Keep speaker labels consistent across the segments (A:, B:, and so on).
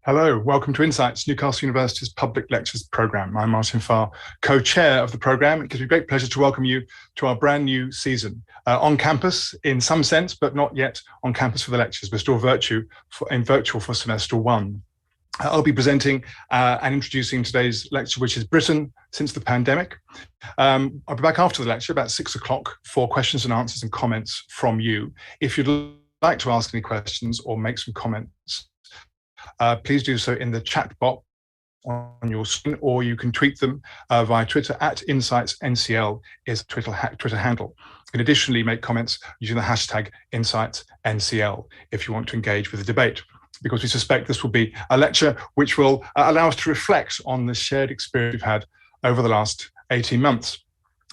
A: Hello, welcome to Insights, Newcastle University's Public Lectures programme. I'm Martin Farr, co-chair of the programme. It gives me great pleasure to welcome you to our brand new season. On campus in some sense, but not yet on campus for the lectures. We're still virtual for semester one. I'll be presenting and introducing today's lecture, which is Britain since the pandemic. I'll be back after the lecture, about 6 o'clock, for questions and answers and comments from you. If you'd like to ask any questions or make some comments, please do so in the chat box on your screen, or you can tweet them via Twitter at InsightsNCL is a Twitter handle. You can additionally make comments using the hashtag InsightsNCL if you want to engage with the debate, because we suspect this will be a lecture which will allow us to reflect on the shared experience we've had over the last 18 months.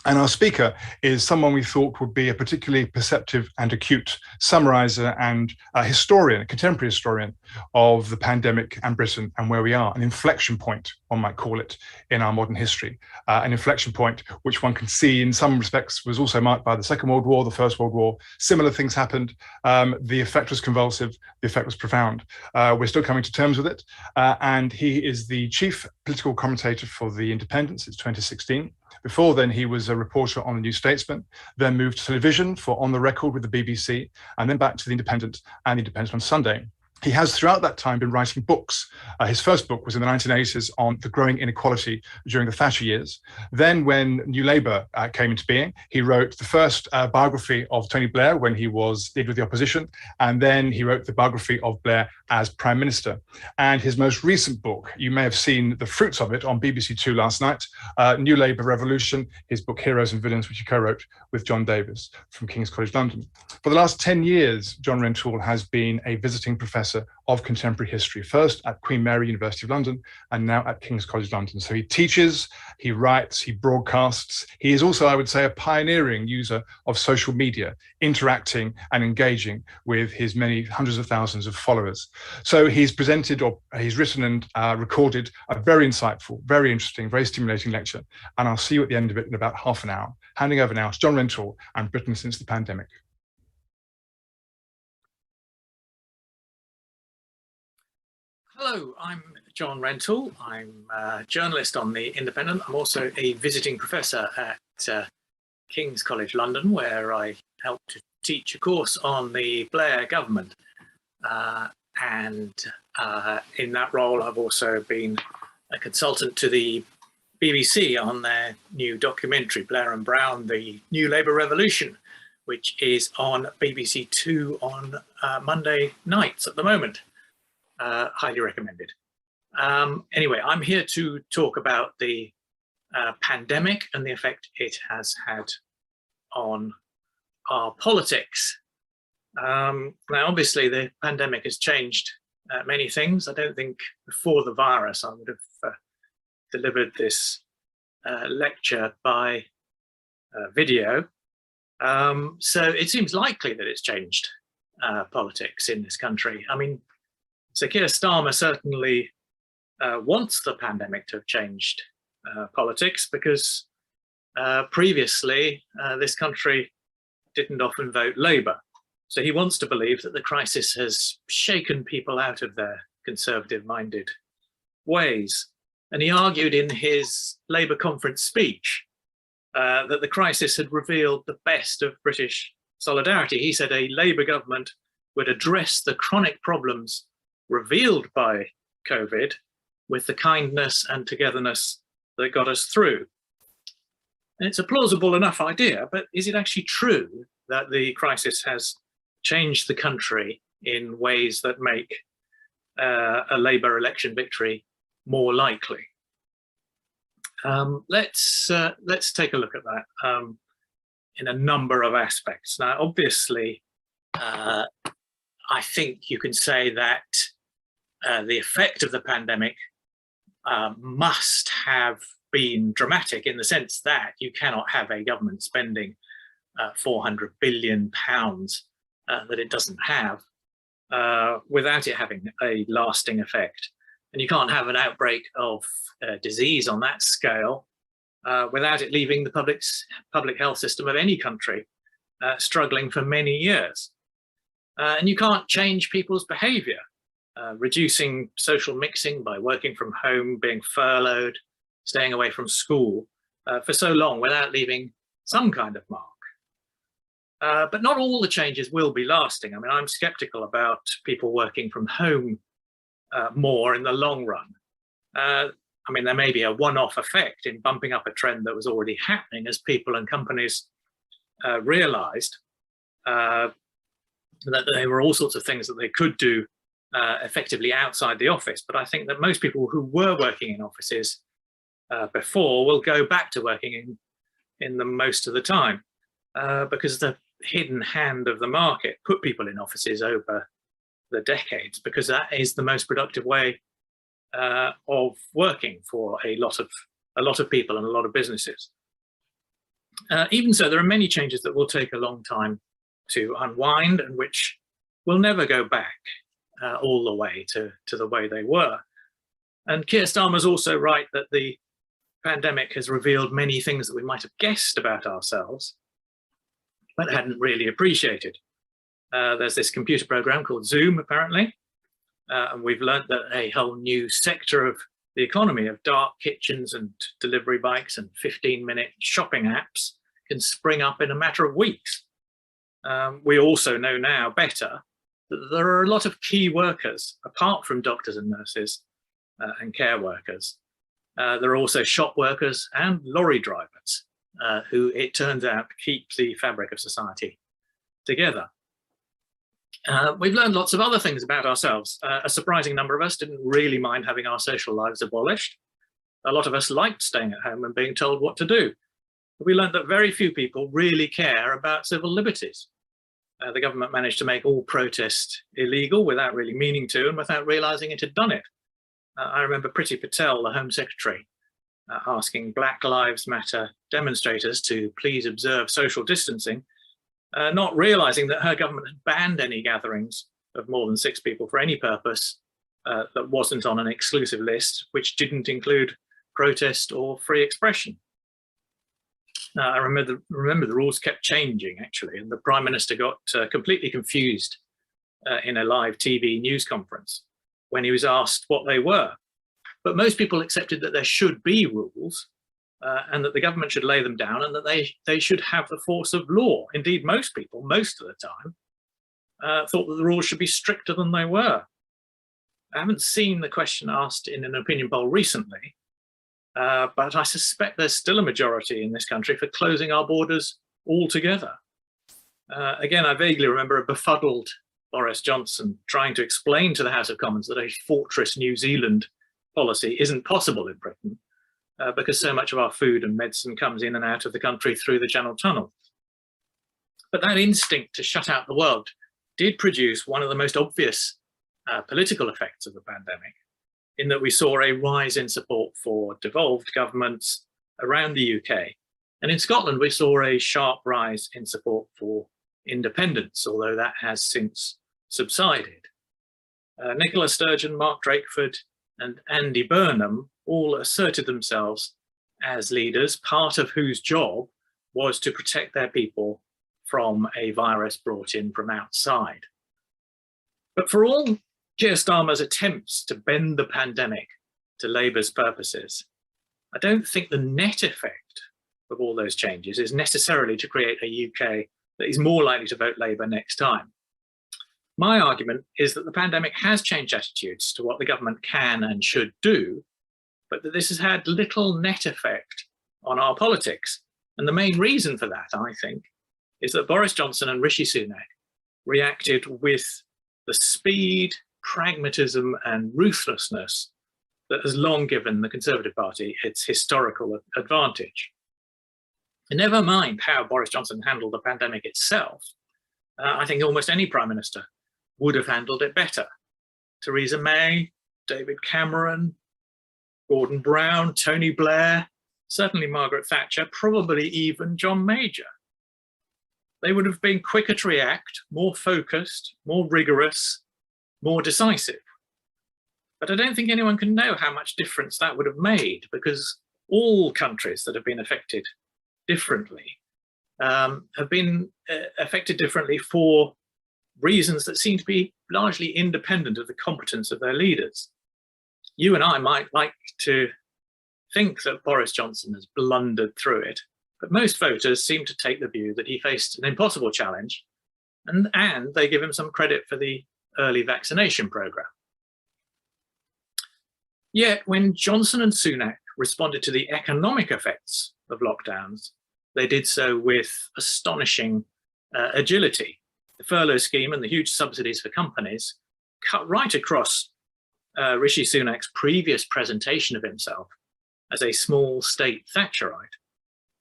A: And our speaker is someone we thought would be a particularly perceptive and acute summariser and a historian, a contemporary historian of the pandemic and Britain and where we are, an inflection point, one might call it, in our modern history. An inflection point which one can see in some respects was also marked by the Second World War, the First World War. Similar things happened. The effect was convulsive. The effect was profound. We're still coming to terms with it. And he is the Chief Political Commentator for The Independent since 2016. Before then, he was a reporter on the New Statesman, then moved to television for On the Record with the BBC, and then back to The Independent and The Independent on Sunday. He has throughout that time been writing books. His first book was in the 1980s on the growing inequality during the Thatcher years. Then when New Labour came into being, he wrote the first biography of Tony Blair when he was leader of the opposition. And then he wrote the biography of Blair as Prime Minister. And his most recent book, you may have seen the fruits of it on BBC Two last night, New Labour Revolution, his book Heroes and Villains, which he co-wrote with John Davis from King's College London. For the last 10 years, John Rentoul has been a visiting professor of contemporary history, first at Queen Mary University of London and now at King's College London. So he teaches, he writes, he broadcasts. He is also, I would say, a pioneering user of social media, interacting and engaging with his many hundreds of thousands of followers. So he's presented, or he's written and recorded a very insightful, very interesting, very stimulating lecture. And I'll see you at the end of it in about half an hour. Handing over now to John Rentoul and Britain since the pandemic.
B: Hello, I'm John Rentoul. I'm a journalist on The Independent. I'm also a visiting professor at King's College London, where I help to teach a course on the Blair government. And in that role, I've also been a consultant to the BBC on their new documentary, Blair and Brown, The New Labour Revolution, which is on BBC Two on Monday nights at the moment. Highly recommended. Anyway, I'm here to talk about the pandemic and the effect it has had on our politics. Now, obviously, the pandemic has changed many things. I don't think before the virus I would have delivered this lecture by video. So it seems likely that it's changed politics in this country. I mean, so Kirstamas certainly wants the pandemic to have changed politics, because previously this country didn't often vote Labour. So he wants to believe that the crisis has shaken people out of their conservative-minded ways. And he argued in his Labour conference speech that the crisis had revealed the best of British solidarity. He said a Labour government would address the chronic problems revealed by COVID with the kindness and togetherness that got us through. And it's a plausible enough idea, but is it actually true that the crisis has changed the country in ways that make a Labour election victory more likely? Let's take a look at that in a number of aspects. Now, obviously, I think you can say that the effect of the pandemic must have been dramatic, in the sense that you cannot have a government spending £400 billion that it doesn't have without it having a lasting effect. And you can't have an outbreak of disease on that scale without it leaving the public health system of any country struggling for many years. And you can't change people's behaviour reducing social mixing by working from home, being furloughed, staying away from school for so long without leaving some kind of mark. But not all the changes will be lasting. I mean, I'm skeptical about people working from home more in the long run. I mean, there may be a one-off effect in bumping up a trend that was already happening as people and companies realized that there were all sorts of things that they could do effectively outside the office. But I think that most people who were working in offices before will go back to working in them most of the time because the hidden hand of the market put people in offices over the decades, because that is the most productive way of working for a lot of people and a lot of businesses. Even so, there are many changes that will take a long time to unwind and which will never go back all the way to the way they were. And Kirstamas also right that the pandemic has revealed many things that we might have guessed about ourselves, but hadn't really appreciated. There's this computer program called Zoom, apparently, and we've learned that a whole new sector of the economy of dark kitchens and delivery bikes and 15-minute shopping apps can spring up in a matter of weeks. We also know now better that there are a lot of key workers, apart from doctors and nurses and care workers. There are also shop workers and lorry drivers who, it turns out, keep the fabric of society together. We've learned lots of other things about ourselves. A surprising number of us didn't really mind having our social lives abolished. A lot of us liked staying at home and being told what to do. But we learned that very few people really care about civil liberties. The government managed to make all protest illegal without really meaning to and without realizing it had done it. I remember Priti Patel, the Home Secretary, asking Black Lives Matter demonstrators to please observe social distancing, not realizing that her government had banned any gatherings of more than 6 people for any purpose that wasn't on an exclusive list, which didn't include protest or free expression. I remember the rules kept changing, actually, and the Prime Minister got completely confused in a live TV news conference when he was asked what they were. But most people accepted that there should be rules and that the government should lay them down and that they should have the force of law. Indeed, most people, most of the time, thought that the rules should be stricter than they were. I haven't seen the question asked in an opinion poll recently, but I suspect there's still a majority in this country for closing our borders altogether. Again, I vaguely remember a befuddled Boris Johnson trying to explain to the House of Commons that a fortress New Zealand policy isn't possible in Britain because so much of our food and medicine comes in and out of the country through the Channel Tunnel. But that instinct to shut out the world did produce one of the most obvious political effects of the pandemic, in that we saw a rise in support for devolved governments around the UK. And in Scotland, we saw a sharp rise in support for independence, although that has since subsided. Nicola Sturgeon, Mark Drakeford, and Andy Burnham all asserted themselves as leaders, part of whose job was to protect their people from a virus brought in from outside. But for all Kirstamas' attempts to bend the pandemic to Labour's purposes, I don't think the net effect of all those changes is necessarily to create a UK that is more likely to vote Labour next time. My argument is that the pandemic has changed attitudes to what the government can and should do, but that this has had little net effect on our politics. And the main reason for that, I think, is that Boris Johnson and Rishi Sunak reacted with the speed, pragmatism and ruthlessness that has long given the Conservative Party its historical advantage. And never mind how Boris Johnson handled the pandemic itself, I think almost any Prime Minister would have handled it better. Theresa May, David Cameron, Gordon Brown, Tony Blair, certainly Margaret Thatcher, probably even John Major. They would have been quicker to react, more focused, more rigorous, more decisive. But I don't think anyone can know how much difference that would have made, because all countries that have been affected differently have been affected differently for reasons that seem to be largely independent of the competence of their leaders. You and I might like to think that Boris Johnson has blundered through it, but most voters seem to take the view that he faced an impossible challenge, and they give him some credit for the early vaccination programme. Yet when Johnson and Sunak responded to the economic effects of lockdowns, they did so with astonishing agility. The furlough scheme and the huge subsidies for companies cut right across Rishi Sunak's previous presentation of himself as a small state Thatcherite,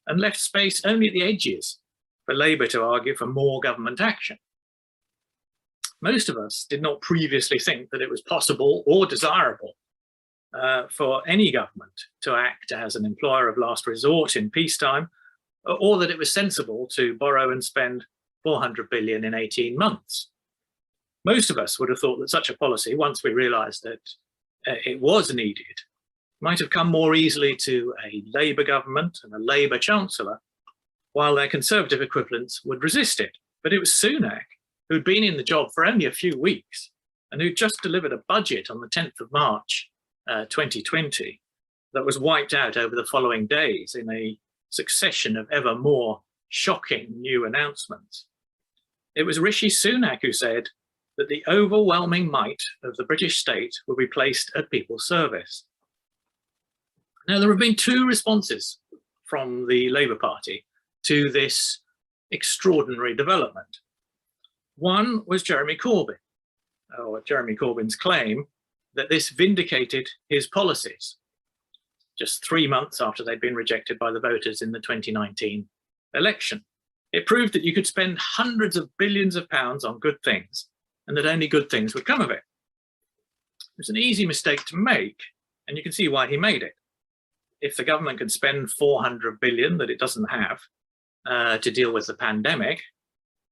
B: and left space only at the edges for Labour to argue for more government action. Most of us did not previously think that it was possible or desirable for any government to act as an employer of last resort in peacetime, or that it was sensible to borrow and spend 400 billion in 18 months. Most of us would have thought that such a policy, once we realised that it was needed, might have come more easily to a Labour government and a Labour Chancellor, while their Conservative equivalents would resist it. But it was Sunak, who'd been in the job for only a few weeks and who just delivered a budget on the 10th of March 2020 that was wiped out over the following days in a succession of ever more shocking new announcements. It was Rishi Sunak who said that the overwhelming might of the British state will be placed at people's service. Now, there have been two responses from the Labour Party to this extraordinary development. One was Jeremy Corbyn, or Jeremy Corbyn's claim that this vindicated his policies, just 3 months after they'd been rejected by the voters in the 2019 election. It proved that you could spend hundreds of billions of pounds on good things and that only good things would come of it. It was an easy mistake to make, and you can see why he made it. If the government can spend 400 billion that it doesn't have to deal with the pandemic,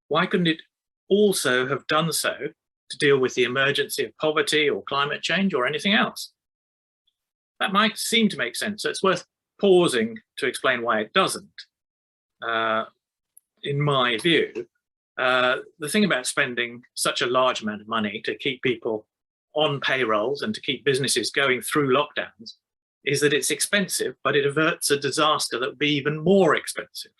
B: why couldn't it also have done so to deal with the emergency of poverty or climate change or anything else? That might seem to make sense, so it's worth pausing to explain why it doesn't. In my view, the thing about spending such a large amount of money to keep people on payrolls and to keep businesses going through lockdowns is that it's expensive, but it averts a disaster that would be even more expensive.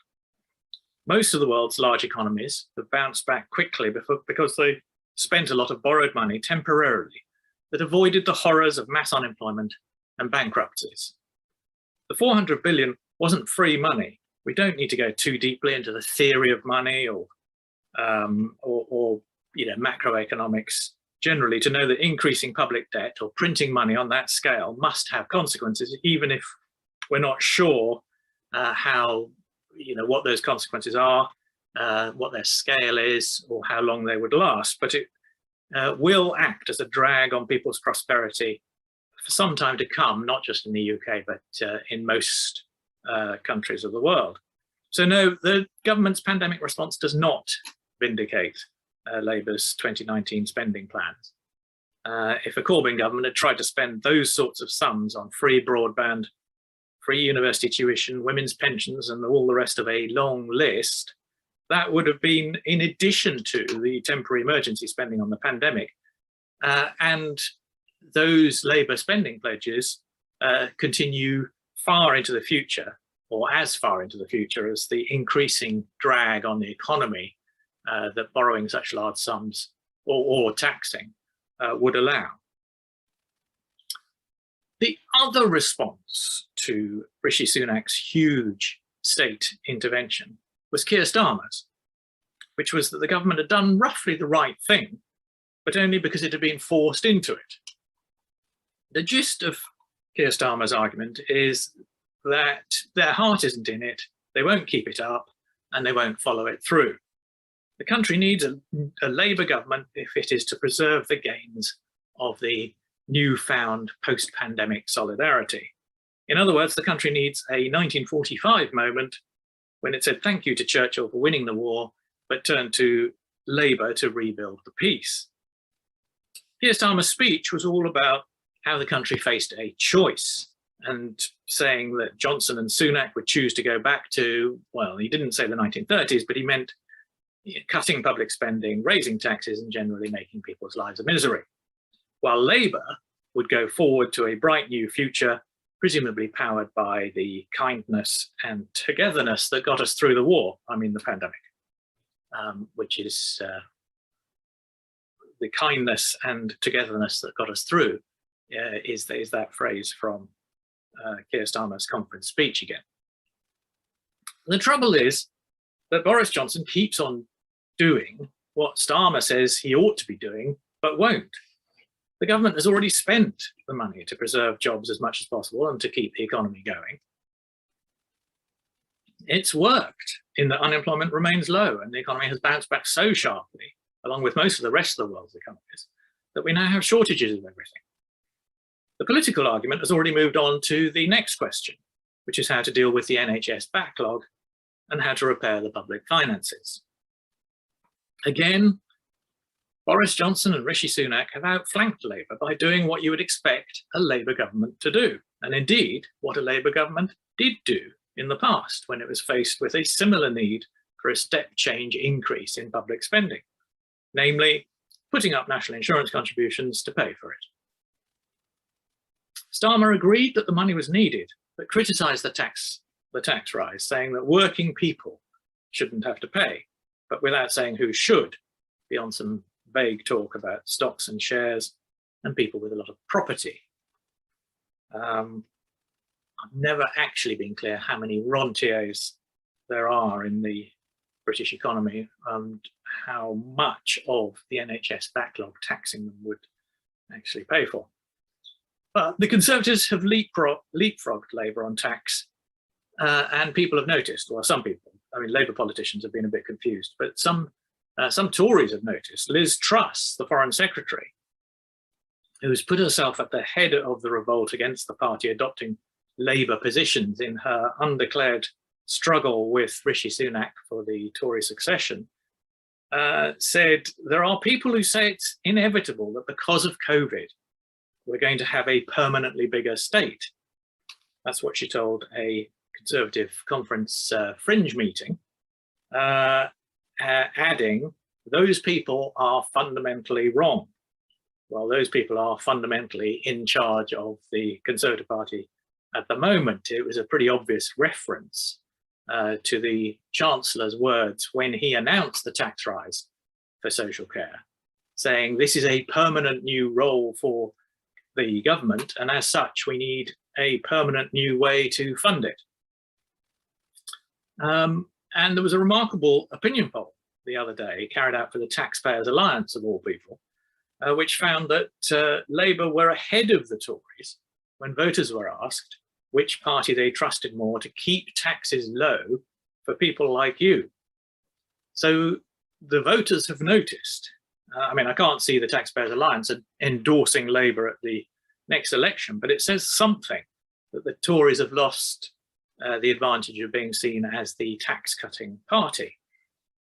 B: Most of the world's large economies have bounced back quickly because they spent a lot of borrowed money temporarily that avoided the horrors of mass unemployment and bankruptcies. The 400 billion wasn't free money. We don't need to go too deeply into the theory of money or macroeconomics generally to know that increasing public debt or printing money on that scale must have consequences, even if we're not sure what those consequences are, what their scale is, or how long they would last. But it will act as a drag on people's prosperity for some time to come, not just in the UK, but in most countries of the world. So no, the government's pandemic response does not vindicate Labour's 2019 spending plans. If a Corbyn government had tried to spend those sorts of sums on free broadband, free university tuition, women's pensions, and all the rest of a long list, that would have been in addition to the temporary emergency spending on the pandemic. And those Labour spending pledges continue far into the future, or as far into the future as the increasing drag on the economy that borrowing such large sums or taxing would allow. The other response to Rishi Sunak's huge state intervention was Kirstamas, which was that the government had done roughly the right thing, but only because it had been forced into it. The gist of Kirstamas' argument is that their heart isn't in it, they won't keep it up, and they won't follow it through. The country needs a Labour government if it is to preserve the gains of the newfound post-pandemic solidarity. In other words, the country needs a 1945 moment when it said thank you to Churchill for winning the war, but turned to Labour to rebuild the peace. Kirstamas' speech was all about how the country faced a choice, and saying that Johnson and Sunak would choose to go back to, well, he didn't say the 1930s, but he meant cutting public spending, raising taxes, and generally making people's lives a misery. While Labour would go forward to a bright new future, presumably powered by the kindness and togetherness that got us through the war, I mean the pandemic, which is the kindness and togetherness that got us through is that phrase from Kirstamas' conference speech again. The trouble is that Boris Johnson keeps on doing what Starmer says he ought to be doing, but won't. The government has already spent the money to preserve jobs as much as possible and to keep the economy going. It's worked in that unemployment remains low and the economy has bounced back so sharply, along with most of the rest of the world's economies, that we now have shortages of everything. The political argument has already moved on to the next question, which is how to deal with the NHS backlog and how to repair the public finances. Again, Boris Johnson and Rishi Sunak have outflanked Labour by doing what you would expect a Labour government to do, and indeed what a Labour government did do in the past when it was faced with a similar need for a step change increase in public spending, namely putting up national insurance contributions to pay for it. Starmer agreed that the money was needed, but criticised the tax rise, saying that working people shouldn't have to pay, but without saying who should, beyond some vague talk about stocks and shares and people with a lot of property. I've never actually been clear how many rentiers there are in the British economy and how much of the NHS backlog taxing them would actually pay for. But the Conservatives have leapfrogged Labour on tax, and people have noticed, well, some people, I mean, Labour politicians have been a bit confused, but some Tories have noticed. Liz Truss, the Foreign Secretary, who's put herself at the head of the revolt against the party adopting Labour positions in her undeclared struggle with Rishi Sunak for the Tory succession, said there are people who say it's inevitable that because of COVID, we're going to have a permanently bigger state. That's what she told a Conservative conference fringe meeting, adding, those people are fundamentally wrong. Well, those people are fundamentally in charge of the Conservative Party at the moment. It was a pretty obvious reference to the Chancellor's words when he announced the tax rise for social care, saying this is a permanent new role for the government, and as such, we need a permanent new way to fund it. And there was a remarkable opinion poll the other day carried out for the Taxpayers Alliance, of all people, which found that Labour were ahead of the Tories when voters were asked which party they trusted more to keep taxes low for people like you. So the voters have noticed. I mean, I can't see the Taxpayers Alliance endorsing Labour at the next election, but it says something that the Tories have lost the advantage of being seen as the tax-cutting party.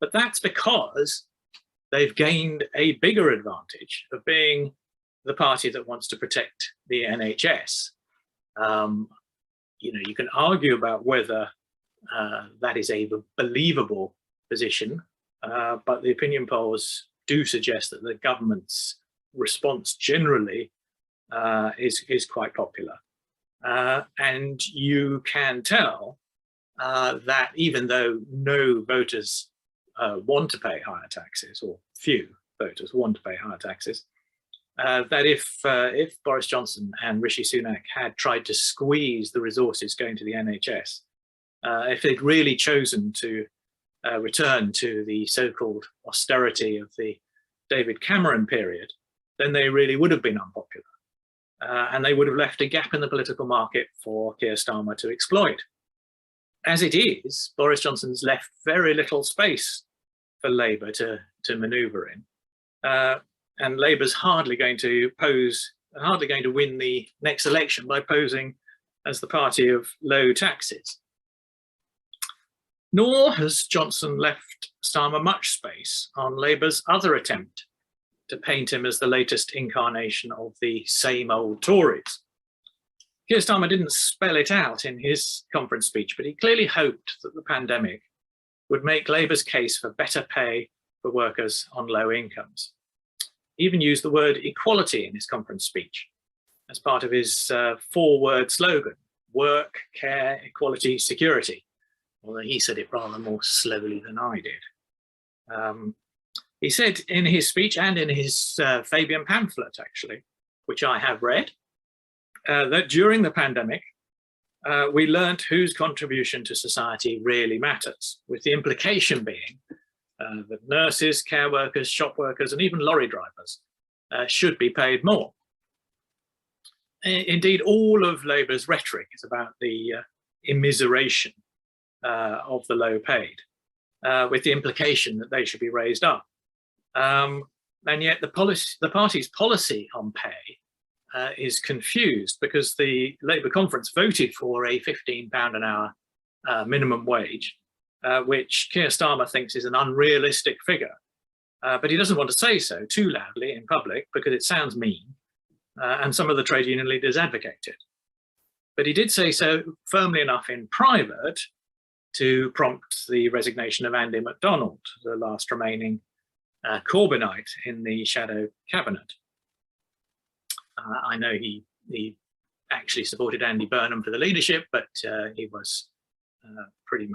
B: But that's because they've gained a bigger advantage of being the party that wants to protect the NHS. You know, you can argue about whether that is a believable position, but the opinion polls do suggest that the government's response generally is quite popular. And you can tell that even though no voters want to pay higher taxes, or few voters want to pay higher taxes, that if Boris Johnson and Rishi Sunak had tried to squeeze the resources going to the NHS, if they'd really chosen to return to the so-called austerity of the David Cameron period, then they really would have been unpopular. And they would have left a gap in the political market for Keir Starmer to exploit. As it is, Boris Johnson's left very little space for Labour to manoeuvre in. And Labour's hardly going to win the next election by posing as the party of low taxes. Nor has Johnson left Starmer much space on Labour's other attempt to paint him as the latest incarnation of the same old Tories. Keir Starmer didn't spell it out in his conference speech, but he clearly hoped that the pandemic would make Labour's case for better pay for workers on low incomes. He even used the word equality in his conference speech as part of his four-word slogan: work, care, equality, security. Although he said it rather more slowly than I did. He said in his speech and in his Fabian pamphlet, actually, which I have read, that during the pandemic, we learnt whose contribution to society really matters, with the implication being that nurses, care workers, shop workers, and even lorry drivers should be paid more. Indeed, all of Labour's rhetoric is about the immiseration of the low paid, with the implication that they should be raised up. And yet the party's policy on pay is confused, because the Labour conference voted for a £15 an hour minimum wage, which Kirstamas thinks is an unrealistic figure. But he doesn't want to say so too loudly in public because it sounds mean, and some of the trade union leaders advocate it. But he did say so firmly enough in private to prompt the resignation of Andy MacDonald, the last remaining Corbynite in the shadow cabinet. I know he actually supported Andy Burnham for the leadership, but he was pretty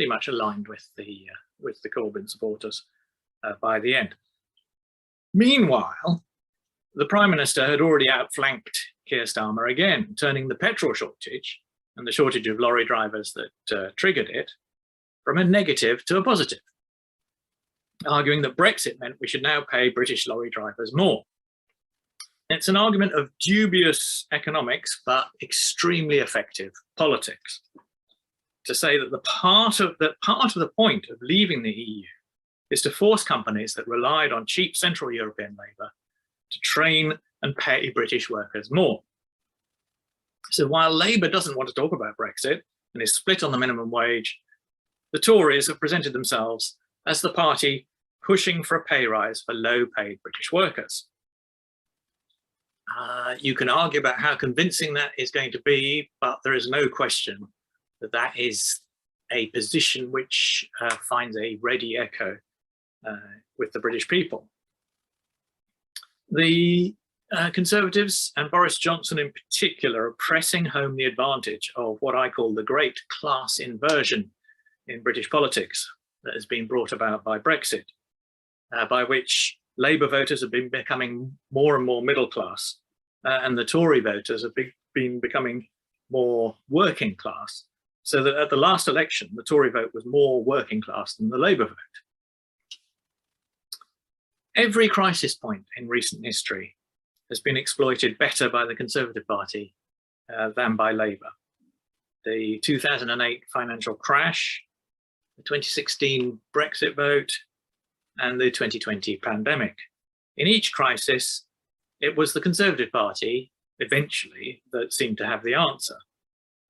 B: much aligned with the Corbyn supporters by the end. Meanwhile, the Prime Minister had already outflanked Kirstamas again, turning the petrol shortage and the shortage of lorry drivers that triggered it from a negative to a positive, arguing that Brexit meant we should now pay British lorry drivers more. It's an argument of dubious economics, but extremely effective politics, to say that part of the point of leaving the EU is to force companies that relied on cheap Central European labour to train and pay British workers more. So while Labour doesn't want to talk about Brexit and is split on the minimum wage, the Tories have presented themselves as the party pushing for a pay rise for low-paid British workers. You can argue about how convincing that is going to be, but there is no question that that is a position which finds a ready echo with the British people. The Conservatives, and Boris Johnson in particular, are pressing home the advantage of what I call the great class inversion in British politics that has been brought about by Brexit, by which Labour voters have been becoming more and more middle class, and the Tory voters have been becoming more working class, so that at the last election, the Tory vote was more working class than the Labour vote. Every crisis point in recent history has been exploited better by the Conservative Party than by Labour. The 2008 financial crash, the 2016 Brexit vote, and the 2020 pandemic. In each crisis, it was the Conservative Party, eventually, that seemed to have the answer.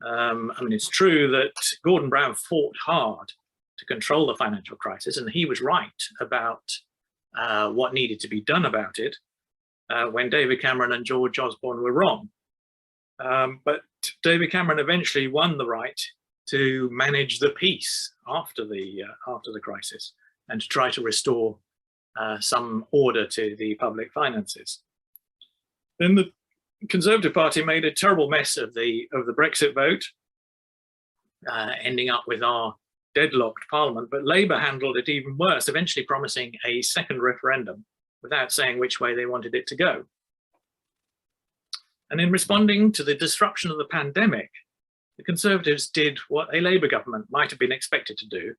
B: I mean, it's true that Gordon Brown fought hard to control the financial crisis, and he was right about what needed to be done about it, when David Cameron and George Osborne were wrong. But David Cameron eventually won the right to manage the peace after the crisis, and to try to restore some order to the public finances. Then the Conservative Party made a terrible mess of the Brexit vote, ending up with our deadlocked parliament, but Labour handled it even worse, eventually promising a second referendum without saying which way they wanted it to go. And in responding to the disruption of the pandemic, the Conservatives did what a Labour government might have been expected to do,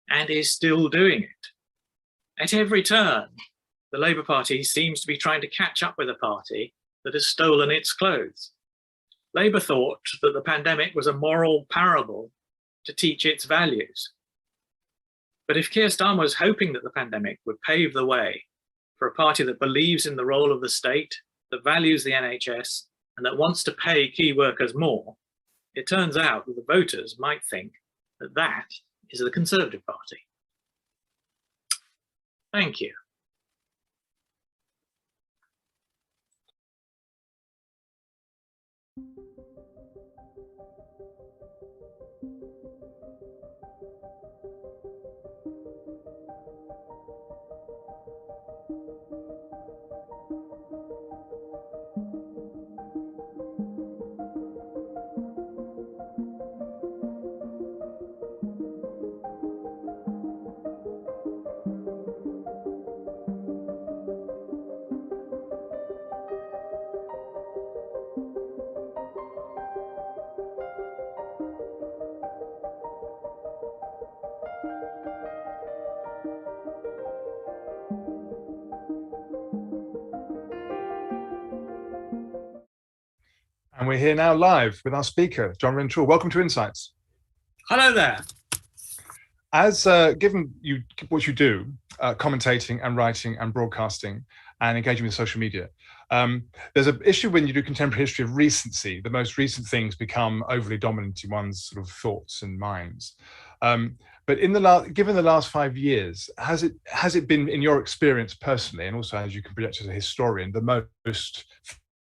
B: and is still doing it. At every turn, the Labour Party seems to be trying to catch up with a party that has stolen its clothes. Labour thought that the pandemic was a moral parable to teach its values. But if Kirstamas was hoping that the pandemic would pave the way for a party that believes in the role of the state, that values the NHS, and that wants to pay key workers more, it turns out that the voters might think that that is the Conservative Party. Thank you.
A: And we're here now live with our speaker, John Rentoul. Welcome to Insights.
B: Hello there.
A: As given you what you do, commentating and writing and broadcasting and engaging with social media, there's an issue when you do contemporary history of recency. The most recent things become overly dominant in one's sort of thoughts and minds. But given the last 5 years, has it been, in your experience personally, and also as you can project as a historian, the most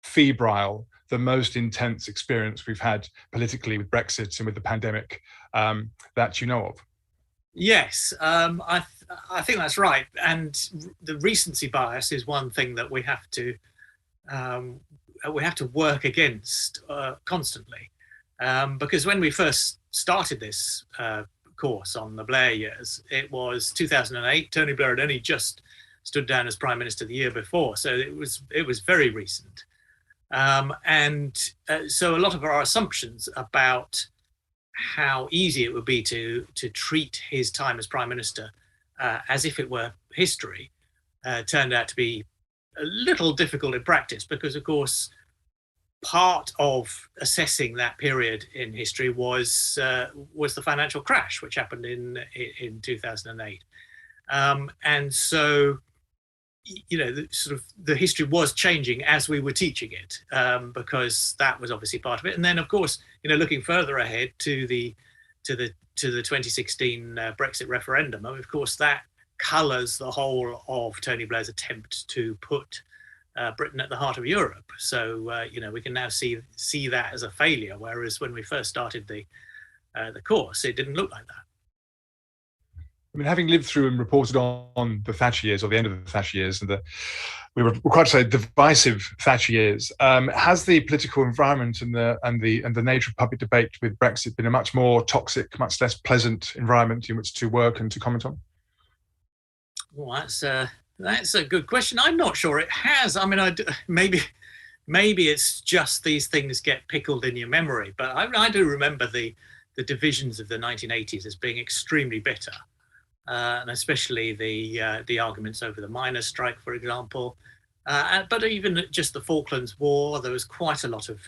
A: febrile, the most intense experience we've had politically with Brexit and with the pandemic that you know of?
B: Yes, I think that's right. And the recency bias is one thing that we have to work against constantly. Because when we first started this course on the Blair years, it was 2008. Tony Blair had only just stood down as Prime Minister the year before, so it was very recent. So a lot of our assumptions about how easy it would be to treat his time as Prime Minister as if it were history turned out to be a little difficult in practice, because of course part of assessing that period in history was the financial crash, which happened in 2008, and so the history was changing as we were teaching it, because that was obviously part of it. And then, of course, looking further ahead to the 2016 Brexit referendum, of course, that colours the whole of Tony Blair's attempt to put Britain at the heart of Europe. So we can now see that as a failure, whereas when we first started the course, it didn't look like that.
A: I mean, having lived through and reported on the Thatcher years, or the end of the Thatcher years, and we were required to say divisive Thatcher years, has the political environment and the nature of public debate with Brexit been a much more toxic, much less pleasant environment in which to work and to comment on?
B: Well, that's a good question. I'm not sure it has. I mean, maybe it's just these things get pickled in your memory, but I do remember the divisions of the 1980s as being extremely bitter. And especially the arguments over the miners' strike, for example. But even just the Falklands War, there was quite a lot of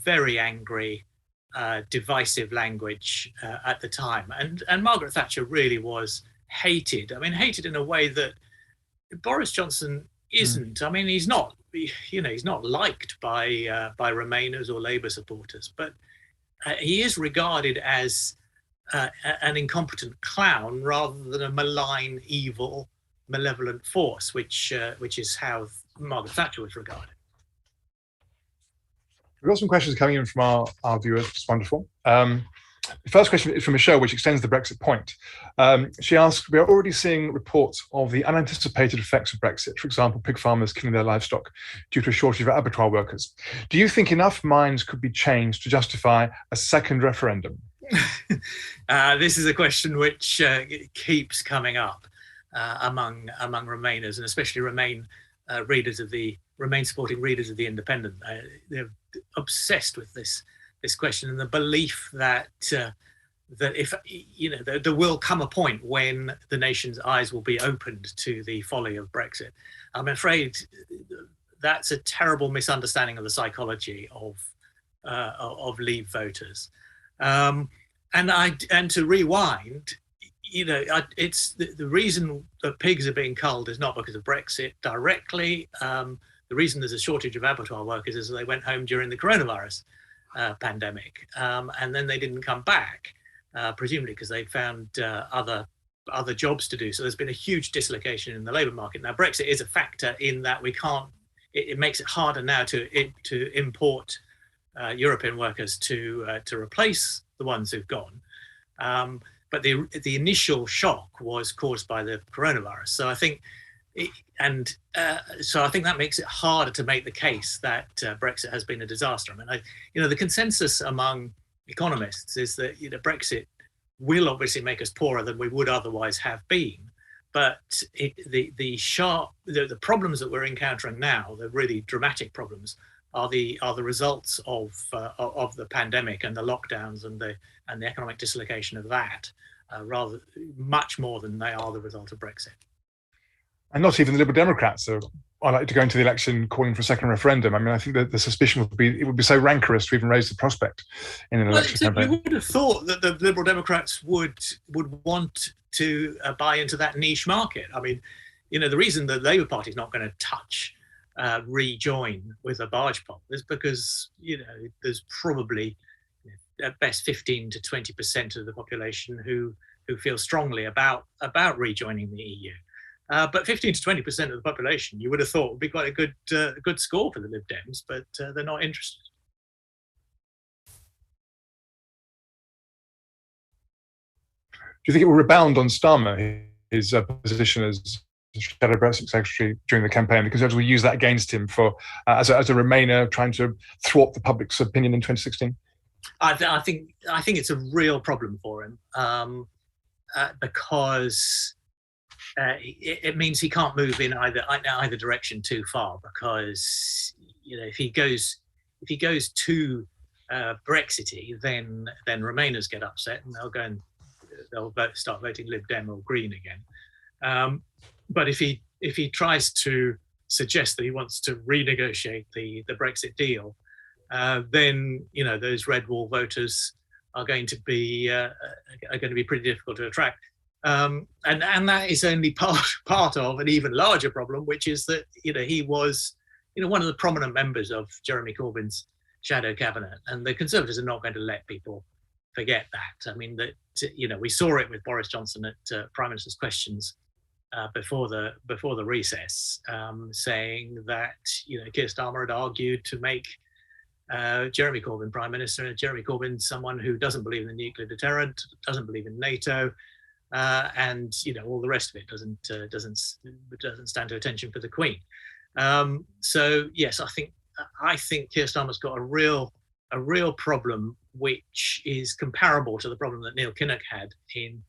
B: very angry, divisive language at the time. And Margaret Thatcher really was hated. I mean, hated in a way that Boris Johnson isn't. I mean, he's not liked by Remainers or Labour supporters, but he is regarded as an incompetent clown rather than a malign, evil, malevolent force, which is how Margaret Thatcher was regarded.
A: We've got some questions coming in from our viewers, which is wonderful. The first question is from Michelle, which extends the Brexit point. She asks, we are already seeing reports of the unanticipated effects of Brexit, for example, pig farmers killing their livestock due to a shortage of abattoir workers. Do you think emaugh minds could be changed to justify a second referendum?
B: This is a question which keeps coming up among Remainers, and especially Remain supporting readers of the Independent. They're obsessed with this question and the belief that if there will come a point when the nation's eyes will be opened to the folly of Brexit. I'm afraid that's a terrible misunderstanding of the psychology of Leave voters. And to rewind, it's the reason that pigs are being culled is not because of Brexit directly. The reason there's a shortage of abattoir workers is that they went home during the coronavirus pandemic, and then they didn't come back, presumably because they found other jobs to do. So there's been a huge dislocation in the labour market. Now, Brexit is a factor in that we can't. It makes it harder now to import European workers to replace the ones who've gone. But the initial shock was caused by the coronavirus. So I think, that makes it harder to make the case that Brexit has been a disaster. I mean, the consensus among economists is that Brexit will obviously make us poorer than we would otherwise have been. But the problems that we're encountering now, the really dramatic problems, are the results of the pandemic and the lockdowns and the economic dislocation of that, rather much more than they are the result of Brexit.
A: And not even the Liberal Democrats are I like to go into the election calling for a second referendum. I mean, I think that the suspicion would be it would be so rancorous to even raise the prospect in an election campaign.
B: You would have thought that the Liberal Democrats would want to buy into that niche market. I mean, the reason the Labour Party is not going to touch rejoin with a barge pole is because there's probably at best 15 to 20% of the population who feel strongly about rejoining the EU. But 15 to 20% of the population, you would have thought, would be quite a good score for the Lib Dems, but they're not interested.
A: Do you think it will rebound on Starmer, his position as Shadow Brexit Secretary during the campaign? The Conservatives will use that against him for as a Remainer trying to thwart the public's opinion in 2016.
B: I think it's a real problem for him because. It means he can't move in either direction too far, because if he goes too Brexity, then Remainers get upset and they'll start voting Lib Dem or Green again. But if he tries to suggest that he wants to renegotiate the Brexit deal, then those red wall voters are going to be pretty difficult to attract. And that is only part of an even larger problem, which is that he was one of the prominent members of Jeremy Corbyn's shadow cabinet, and the Conservatives are not going to let people forget that. I mean, we saw it with Boris Johnson at Prime Minister's Questions before the recess, saying that Keir Starmer had argued to make Jeremy Corbyn Prime Minister, and Jeremy Corbyn someone who doesn't believe in the nuclear deterrent, doesn't believe in NATO. And all the rest of it doesn't stand to attention for the Queen. So yes, I think Keir Starmer's got a real problem, which is comparable to the problem that Neil Kinnock had in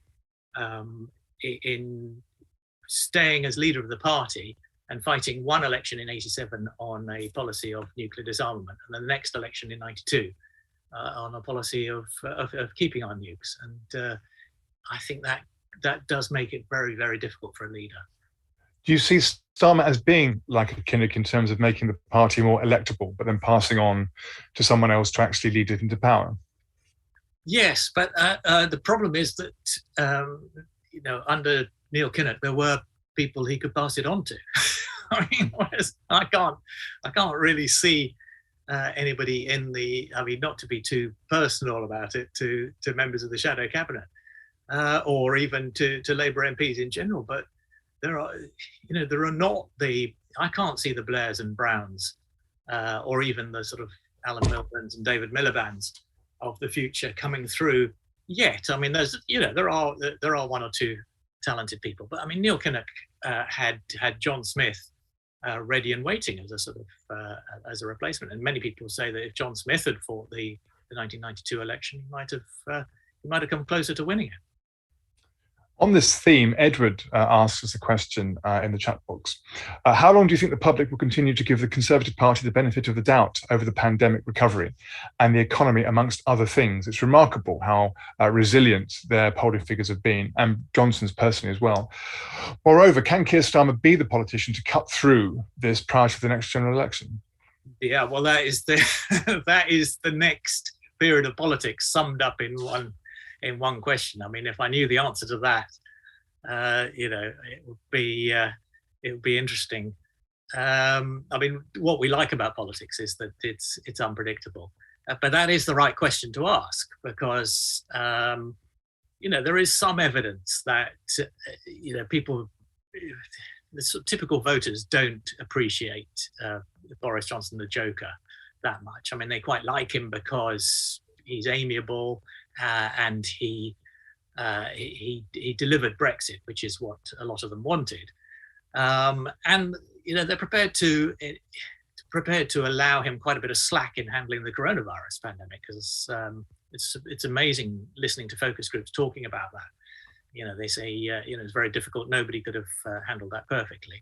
B: staying as leader of the party and fighting one election in '87 on a policy of nuclear disarmament, and the next election in '92 on a policy of keeping our nukes. And I think that does make it very, very difficult for a leader.
A: Do you see Starmer as being like a Kinnock in terms of making the party more electable, but then passing on to someone else to actually lead it into power?
B: Yes, but the problem is that under Neil Kinnock there were people he could pass it on to. I mean, I can't really see anybody not to be too personal about it, to members of the shadow cabinet. Or even to Labour MPs in general, but there are not I can't see the Blairs and Browns, or even the sort of Alan Milburns and David Miliband's of the future coming through yet. I mean, there are one or two talented people, but I mean, Neil Kinnock had John Smith ready and waiting as a sort of as a replacement, and many people say that if John Smith had fought the 1992 election, he might have come closer to winning it.
A: On this theme, Edward asks us a question in the chat box. How long do you think the public will continue to give the Conservative Party the benefit of the doubt over the pandemic recovery and the economy, amongst other things? It's remarkable how resilient their polling figures have been, and Johnson's personally as well. Moreover, can Keir Starmer be the politician to cut through this prior to the next general election?
B: Yeah, well, that is the next period of politics summed up in one question. I mean, if I knew the answer to that, it would be interesting. I mean, what we like about politics is that it's unpredictable, but that is the right question to ask, because there is some evidence that people, the sort of typical voters, don't appreciate Boris Johnson the Joker that much. I mean, they quite like him because he's amiable. And he delivered Brexit, which is what a lot of them wanted, and they're prepared to allow him quite a bit of slack in handling the coronavirus pandemic, because it's amazing listening to focus groups talking about that. They say it's very difficult. Nobody could have handled that perfectly,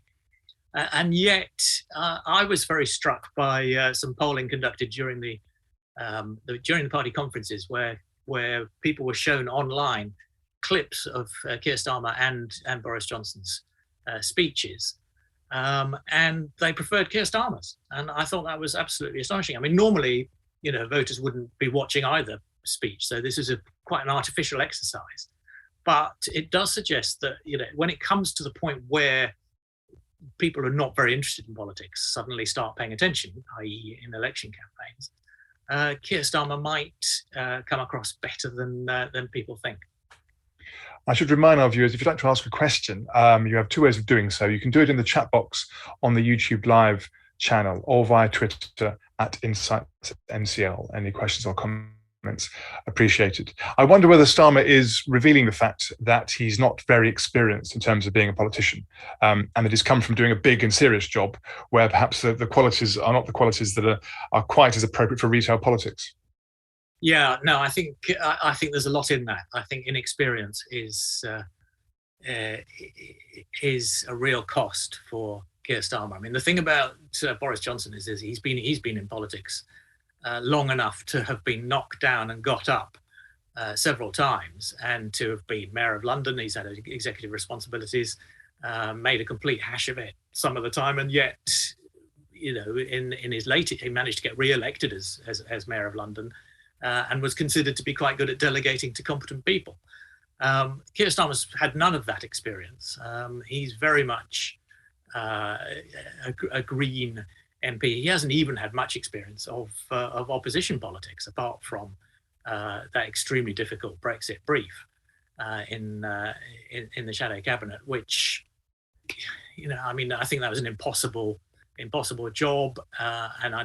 B: and yet I was very struck by some polling conducted during the party conferences where people were shown online clips of Keir Starmer and Boris Johnson's speeches, and they preferred Kirstamas. And I thought that was absolutely astonishing. I mean, normally, voters wouldn't be watching either speech. So this is quite an artificial exercise. But it does suggest that, when it comes to the point where people who are not very interested in politics suddenly start paying attention, i.e. in election campaigns, Keir Starmer might come across better than people think.
A: I should remind our viewers, if you'd like to ask a question, you have two ways of doing so. You can do it in the chat box on the YouTube Live channel or via Twitter @InsightsMCL. Any questions or comments appreciated. I wonder whether Starmer is revealing the fact that he's not very experienced in terms of being a politician, and that he's come from doing a big and serious job where perhaps the qualities are not the qualities that are quite as appropriate for retail politics.
B: Yeah, no, I think there's a lot in that. I think inexperience is a real cost for Keir Starmer. I mean, the thing about Boris Johnson is he's been in politics long enough to have been knocked down and got up several times, and to have been Mayor of London. He's had executive responsibilities, made a complete hash of it some of the time, and yet, in his later, he managed to get re-elected as Mayor of London. And was considered to be quite good at delegating to competent people. Keir Starmer's had none of that experience. He's very much a Green MP. He hasn't even had much experience of opposition politics, apart from that extremely difficult Brexit brief in the shadow cabinet, which, I think that was an impossible job, and I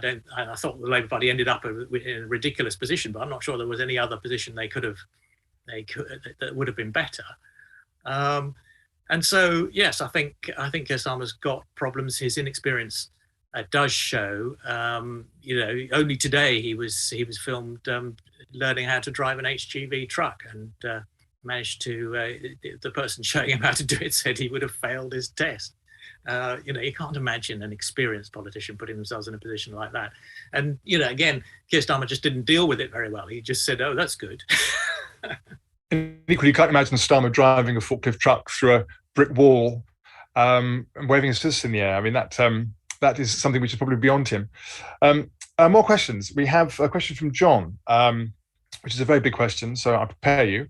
B: thought the Labour Party ended up in a ridiculous position, but I'm not sure there was any other position that would have been better. And so, yes, I think Keir Starmer's got problems. His inexperience does show. Only today he was filmed learning how to drive an HGV truck, and managed to. The person showing him how to do it said he would have failed his test. You can't imagine an experienced politician putting themselves in a position like that. And, again, Keir Starmer just didn't deal with it very well. He just said, oh, that's good.
A: And equally, you can't imagine Starmer driving a forklift truck through a brick wall and waving his fists in the air. I mean, that is something which is probably beyond him. More questions. We have a question from John, which is a very big question, so I'll prepare you.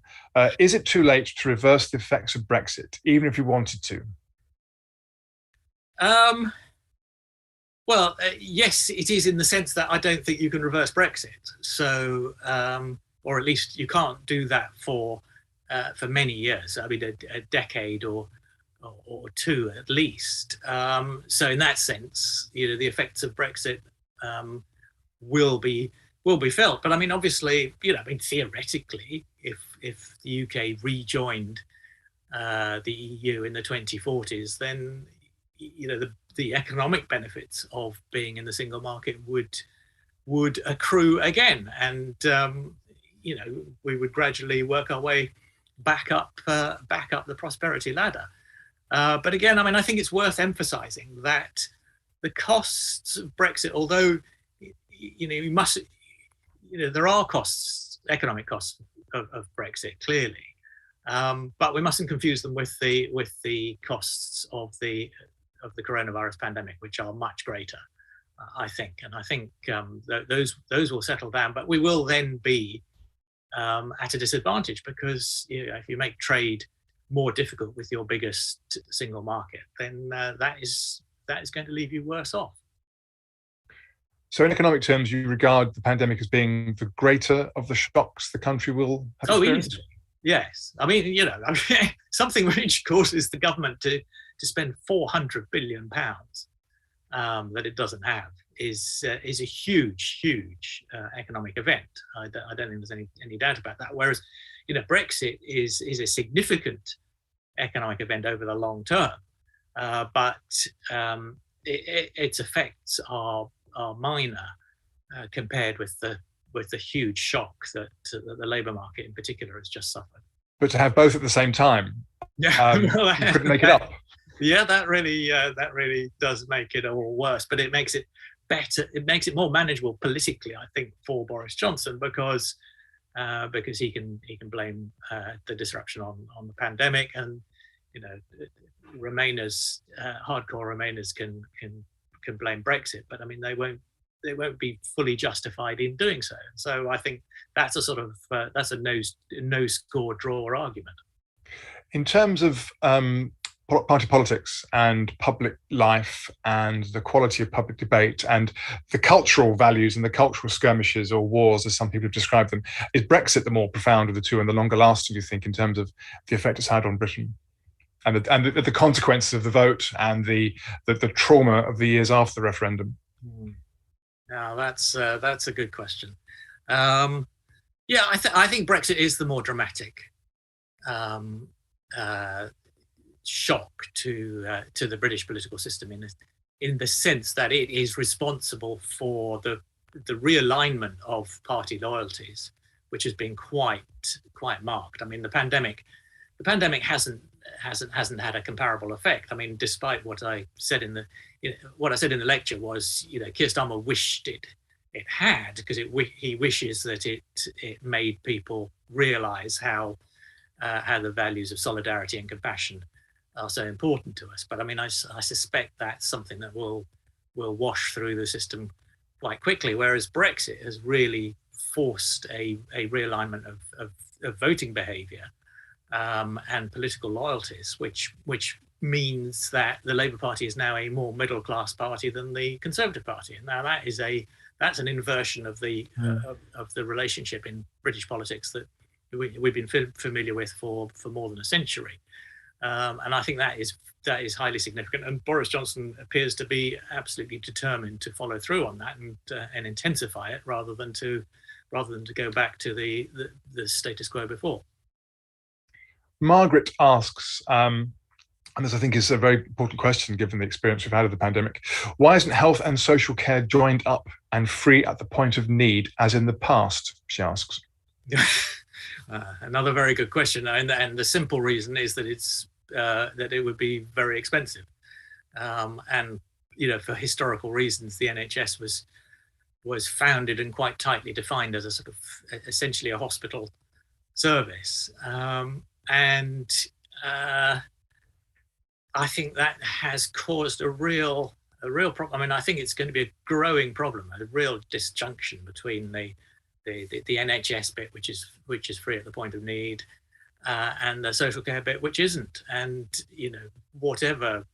A: Is it too late to reverse the effects of Brexit, even if you wanted to?
B: Well, yes, it is, in the sense that I don't think you can reverse Brexit. So, or at least you can't do that for many years. I mean, a decade or two at least. So, in that sense, the effects of Brexit will be felt. But I mean, obviously, theoretically, if the UK rejoined the EU in the 2040s, then the economic benefits of being in the single market would accrue again, and we would gradually work our way back up the prosperity ladder. But again, I mean, I think it's worth emphasising that the costs of Brexit, although there are costs, economic costs of Brexit, clearly, but we mustn't confuse them with the costs of the coronavirus pandemic, which are much greater, I think. And I think those will settle down, but we will then be at a disadvantage, because if you make trade more difficult with your biggest single market, then that is going to leave you worse off.
A: So in economic terms, you regard the pandemic as being the greater of the shocks the country will have experienced?
B: Easily. Yes. I mean, something which causes the government to spend £400 billion that it doesn't have is a huge economic event. I don't think there's any doubt about that. Whereas, Brexit is a significant economic event over the long term, but its effects are minor compared with the huge shock that the labour market in particular has just suffered. But
A: to have both at the same time, you couldn't make it up.
B: Yeah, that really does make it all worse. But it makes it better. It makes it more manageable politically, I think, for Boris Johnson, because he can blame the disruption on the pandemic, and Remainers, hardcore Remainers can blame Brexit, but I mean they won't be fully justified in doing so. So I think that's a sort of that's a no score draw argument.
A: In terms of party politics and public life and the quality of public debate and the cultural values and the cultural skirmishes or wars, as some people have described them, is Brexit the more profound of the two and the longer lasting, you think, in terms of the effect it's had on Britain and the consequences of the vote and the trauma of the years after the referendum?
B: Now that's a good question. Yeah, I think Brexit is the more dramatic shock to the British political system in the sense that it is responsible for the realignment of party loyalties, which has been quite marked. I mean, the pandemic hasn't had a comparable effect. I mean, despite what I said in the lecture was, Kirstamas wished it had, because he wishes that it made people realise how the values of solidarity and compassion are so important to us. But I mean, I suspect that's something that will wash through the system quite quickly, whereas Brexit has really forced a realignment of voting behaviour and political loyalties, which means that the Labour Party is now a more middle class party than the Conservative Party. And now that's an inversion of the relationship in British politics that we've been familiar with for more than a century. And I think that is highly significant. And Boris Johnson appears to be absolutely determined to follow through on that and intensify it rather than to go back to the status quo before.
A: Margaret asks, and this I think is a very important question given the experience we've had of the pandemic, why isn't health and social care joined up and free at the point of need as in the past, she asks.
B: Another very good question, and the simple reason is that that it would be very expensive, and for historical reasons, the NHS was founded and quite tightly defined as a sort of essentially a hospital service, and I think that has caused a real problem. I mean, I think it's going to be a growing problem, a real disjunction between the NHS bit, which is free at the point of need, and the social care bit, which isn't. And whatever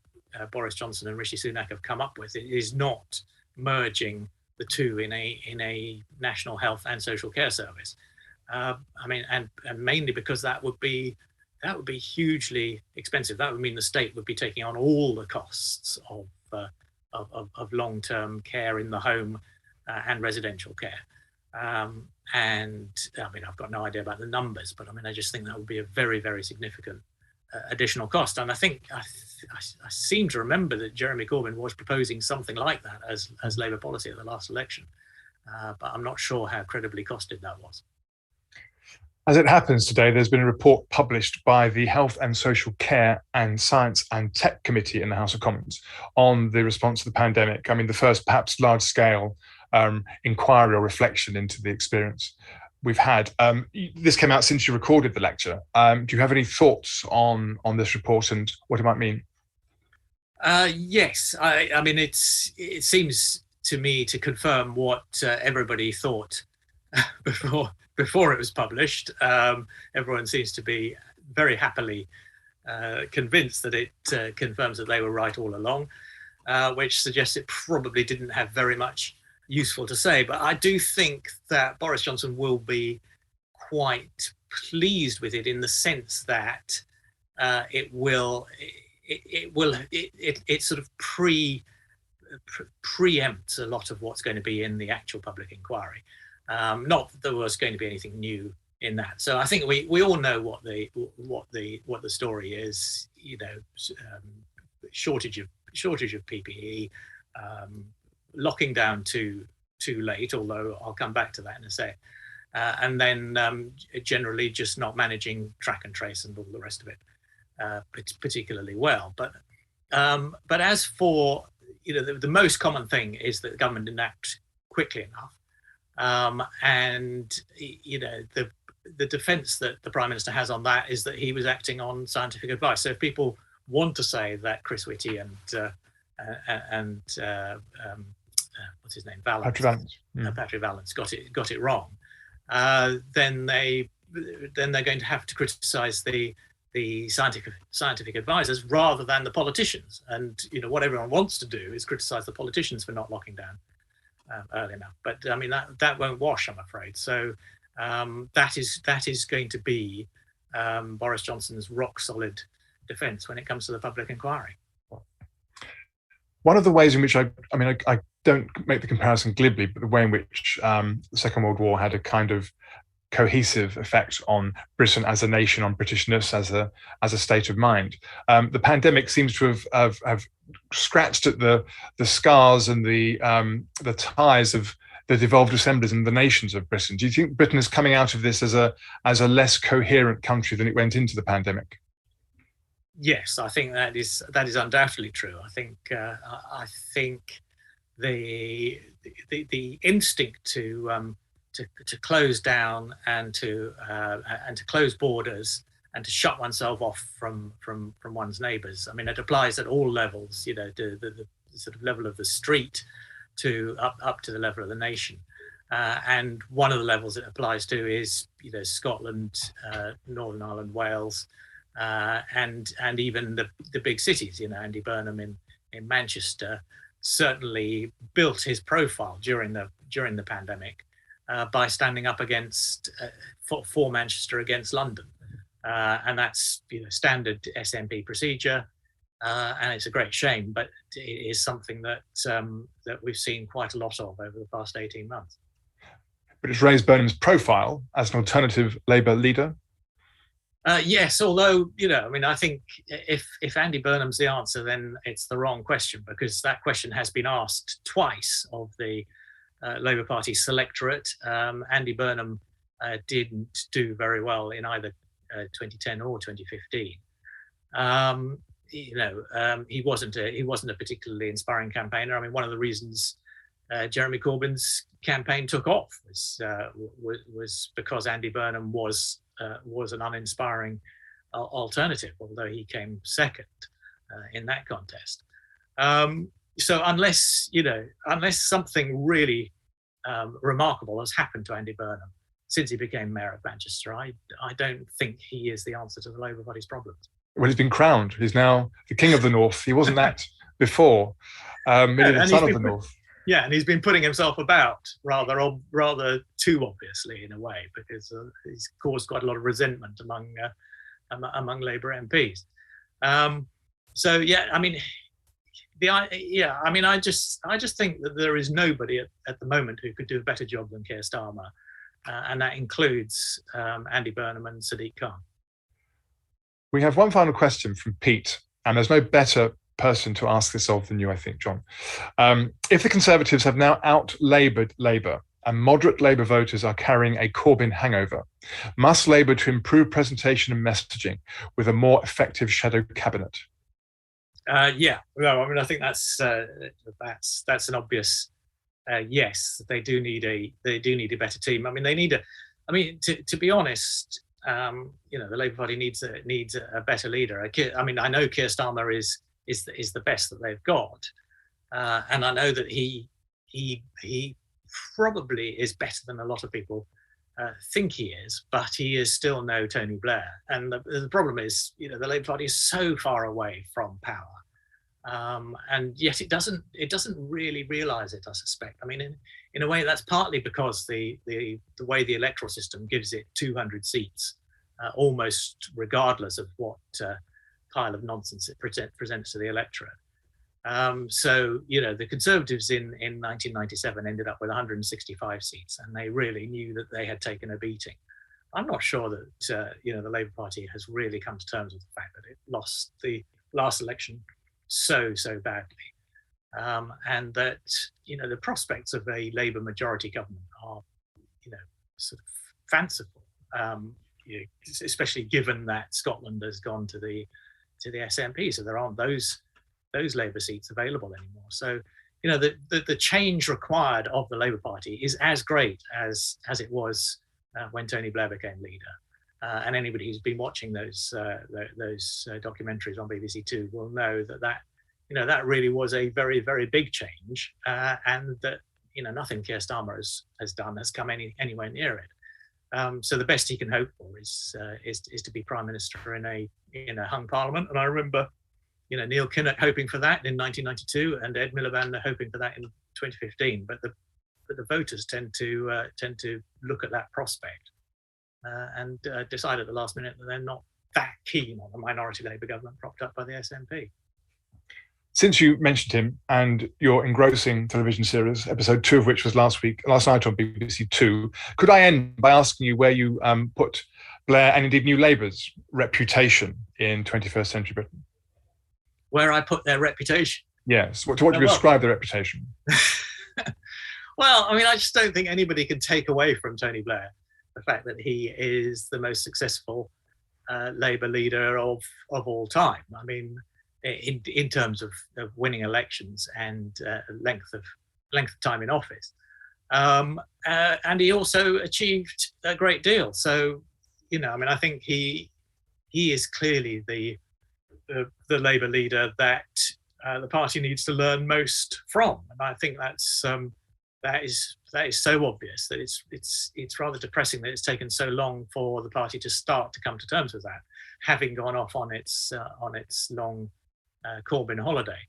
B: Boris Johnson and Rishi Sunak have come up with, it is not merging the two in a national health and social care service. I mean, and mainly because that would be hugely expensive. That would mean the state would be taking on all the costs of long-term care in the home and residential care. And I mean, I've got no idea about the numbers, but I mean, I just think that would be a very, very significant additional cost. And I think I seem to remember that Jeremy Corbyn was proposing something like that as Labour policy at the last election, but I'm not sure how credibly costed that was.
A: As it happens today, there's been a report published by the Health and Social Care and Science and Tech Committee in the House of Commons on the response to the pandemic. I mean, the first perhaps large-scale inquiry or reflection into the experience we've had. This came out since you recorded the lecture. Do you have any thoughts on this report and what it might mean?
B: Yes, I mean, it seems to me to confirm what everybody thought before it was published. Everyone seems to be very happily convinced that it confirms that they were right all along, which suggests it probably didn't have very much useful to say. But I do think that Boris Johnson will be quite pleased with it in the sense that it sort of preempts a lot of what's going to be in the actual public inquiry. Not that there was going to be anything new in that. So I think we all know what the story is. Shortage of PPE, locking down too late. Although I'll come back to that in a sec. And then generally just not managing track and trace and all the rest of it particularly well. But as for the most common thing is that the government didn't act quickly enough. And the the defence that the Prime Minister has on that is that he was acting on scientific advice. So if people want to say that Chris Whitty and what's his name, Vallance, Patrick Vallance got it wrong, then they're going to have to criticise the scientific advisors rather than the politicians. And what everyone wants to do is criticise the politicians for not locking down early enough. But I mean that won't wash, I'm afraid. So that is going to be Boris Johnson's rock solid defence when it comes to the public inquiry.
A: One of the ways in which I don't make the comparison glibly, but the way in which the Second World War had a kind of cohesive effect on Britain as a nation, on Britishness as a state of mind. The pandemic seems to have scratched at the scars and the ties of the devolved assemblies and the nations of Britain. Do you think Britain is coming out of this as a less coherent country than it went into the pandemic?
B: Yes, I think that is undoubtedly true. I think the instinct to close down and to close borders and to shut oneself off from one's neighbours. I mean, it applies at all levels. The sort of level of the street to up to the level of the nation. And one of the levels it applies to is Scotland, Northern Ireland, Wales, and even the big cities. Andy Burnham in Manchester certainly built his profile during the pandemic by standing up against for Manchester against London, and that's standard SNP procedure, and it's a great shame, but it is something that we've seen quite a lot of over the past 18 months.
A: But it's raised Burnham's profile as an alternative Labour leader.
B: Yes, although I think if Andy Burnham's the answer, then it's the wrong question, because that question has been asked twice of the Labour Party selectorate. Andy Burnham didn't do very well in either 2010 or 2015. He wasn't a particularly inspiring campaigner. I mean, one of the reasons Jeremy Corbyn's campaign took off was because Andy Burnham was an uninspiring alternative, although he came second in that contest. So unless something really remarkable has happened to Andy Burnham since he became mayor of Manchester, I don't think he is the answer to the Labour Party's problems.
A: Well, he's been crowned. He's now the King of the North. He wasn't that before. Merely the son of the North.
B: Yeah, and he's been putting himself about rather too obviously in a way, because he's caused quite a lot of resentment among Labour MPs. So yeah, I mean, I just think that there is nobody at the moment who could do a better job than Kirstamas, and that includes Andy Burnham and Sadiq Khan.
A: We have one final question from Pete, and there's no better person to ask this of than you, I think, John. If the Conservatives have now out-Laboured Labour and moderate Labour voters are carrying a Corbyn hangover, must Labour to improve presentation and messaging with a more effective shadow cabinet?
B: Yeah, no, I mean, I think that's an obvious yes. They do need a better team. I mean, to be honest, the Labour Party needs a better leader. I mean, I know Kirstamas is the best that they've got, and I know that he probably is better than a lot of people think he is, but he is still no Tony Blair. And the problem is, the Labour Party is so far away from power, and yet it doesn't really realise it, I suspect. I mean, in a way, that's partly because the way the electoral system gives it 200 seats, almost regardless of what pile of nonsense it presents to the electorate. So the Conservatives in 1997 ended up with 165 seats, and they really knew that they had taken a beating. I'm not sure that the Labour Party has really come to terms with the fact that it lost the last election so badly, and that the prospects of a Labour majority government are sort of fanciful, especially given that Scotland has gone to the SNP, so there aren't those Labour seats available anymore. So the change required of the Labour Party is as great as it was when Tony Blair became leader. And anybody who's been watching those documentaries on BBC Two will know that really was a very, very big change, and that nothing Kirstamas has done has come anywhere near it. So the best he can hope for is to be Prime Minister in a hung Parliament. And I remember Neil Kinnock hoping for that in 1992, and Ed Miliband hoping for that in 2015. But the voters tend to look at that prospect and decide at the last minute that they're not that keen on a minority Labour government propped up by the SNP.
A: Since you mentioned him and your engrossing television series, episode 2 of which was last night on BBC Two, could I end by asking you where you put Blair and indeed New Labour's reputation in 21st century Britain?
B: Where I put their reputation?
A: Yes. What do you describe their reputation?
B: Well, I mean, I just don't think anybody can take away from Tony Blair the fact that he is the most successful Labour leader of all time. I mean, in terms of winning elections and length of time in office, and he also achieved a great deal. So, I mean, I think he is clearly the Labour leader that the party needs to learn most from, and I think that is so obvious that it's rather depressing that it's taken so long for the party to start to come to terms with that, having gone off on its long Corbyn holiday,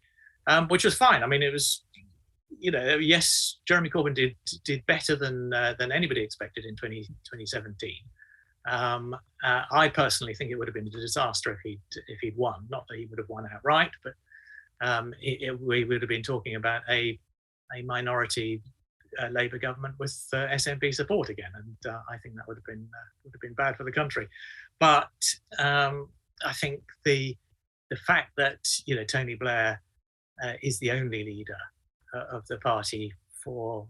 B: which was fine. I mean, it was, yes, Jeremy Corbyn did better than anybody expected in 2017. I personally think it would have been a disaster if he'd won. Not that he would have won outright, but we would have been talking about a minority Labour government with SNP support again, and I think that would have been bad for the country. But I think the fact that Tony Blair is the only leader of the party for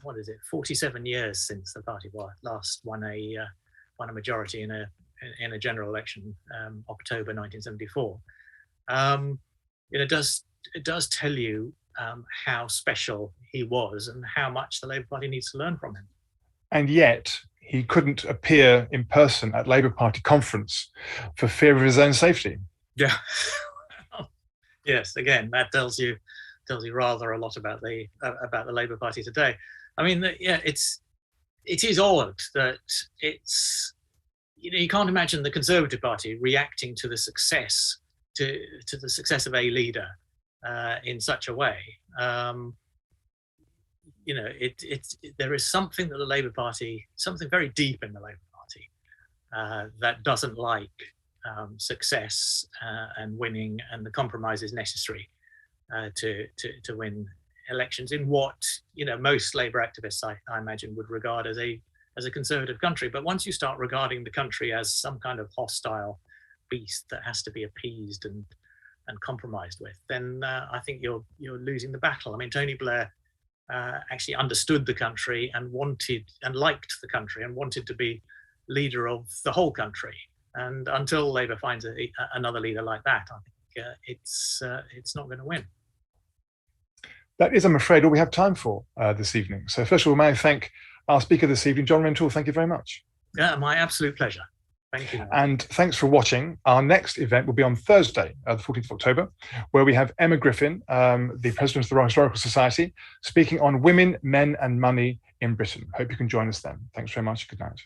B: 47 years since the party last won a majority in a general election, October 1974. It does tell you how special he was and how much the Labour Party needs to learn from him.
A: And yet he couldn't appear in person at Labour Party conference for fear of his own safety.
B: Yeah. Yes. Again, that tells you rather a lot about the Labour Party today. I mean, it is odd that it's you can't imagine the Conservative Party reacting to the success of a leader in such a way. There is something that the Labour Party, something very deep in the Labour Party, that doesn't like success and winning and the compromises necessary to win elections in what most Labour activists, I imagine, would regard as a conservative country. But once you start regarding the country as some kind of hostile beast that has to be appeased and compromised with, then I think you're losing the battle. I mean, Tony Blair actually understood the country and liked the country and wanted to be leader of the whole country. And until Labour finds another leader like that, I think it's not going to win.
A: That is, I'm afraid, all we have time for this evening. So first of all, may I thank our speaker this evening, John Rentoul. Thank you very much.
B: Yeah, my absolute pleasure. Thank you.
A: And thanks for watching. Our next event will be on Thursday, the 14th of October, where we have Emma Griffin, the President of the Royal Historical Society, speaking on women, men and money in Britain. Hope you can join us then. Thanks very much. Good night.